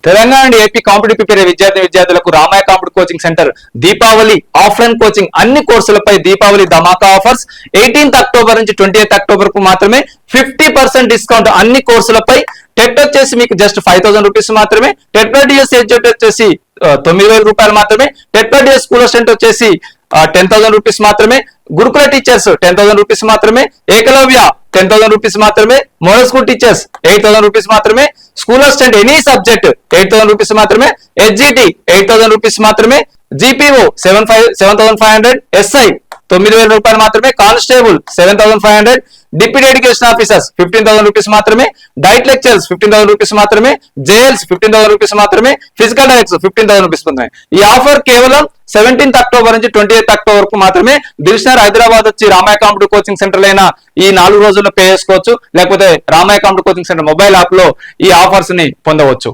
తెలంగాణ నుండి AP competitive prepare విద్యార్థులకు Ramaya competitive coaching centre Deepavali offline coaching అన్ని కోర్సులపై దీపావళి ధమాకా ఆఫర్స్ 18th అక్టోబర్ నుంచి 20th అక్టోబర్ కు మాత్రమే 50% డిస్కౌంట్ అన్ని కోర్సులపై. టెట్ వచ్చేసి మీకు జస్ట్ 5000 రూపీస్ మాత్రమే. టెట్ డిఎస్ ఎడ్జెట్ వచ్చేసి 9000 రూపాయలు మాత్రమే. టెట్ డిఎస్ స్కూల్ అసిస్టెంట్ వచ్చేసి 10,000 రూపీస్ మాత్రమే. గురుకుల టీచర్స్ 10,000 రూపీస్ మాత్రమే. ఏకలవ్య 10,000 రూపీస్ మాత్రమే. మోడల్ స్కూల్ టీచర్స్ 8,000 రూపీస్ మాత్రమే. School assistant any subject 8,000 rupees మాత్రమే. హెచ్జిటి 8,000 రూపీస్ మాత్రమే. జిపిఓ 7,500. ఎస్ఐ 9,000 రూపాయలు మాత్రమే. Constable 7,500. Deputy education officers 15,000 rupees మాత్రమే. డైట్ లెక్చర్స్ 15,000 రూపీస్ మాత్రమే. జేఎల్స్ 15,000 రూపీస్ మాత్రమే. ఫిజికల్ డైరెక్ట్స్ 15,000 రూపీస్ మాత్రమే. ఈ ఆఫర్ కేవలం 17th అక్టోబర్ నుంచి 20th అక్టోబర్ కు మాత్రమే. దిల్షనర్ హైదరాబాద్ వచ్చి రామాయ కాంపిటేటివ్ కోచింగ్ సెంటర్ అయినా ఈ 4 రోజుల్లో పే చేసుకోవచ్చు, లేకపోతే Ramaya competitive coaching centre mobile app లో ఈ ఆఫర్స్ ని పొందవచ్చు.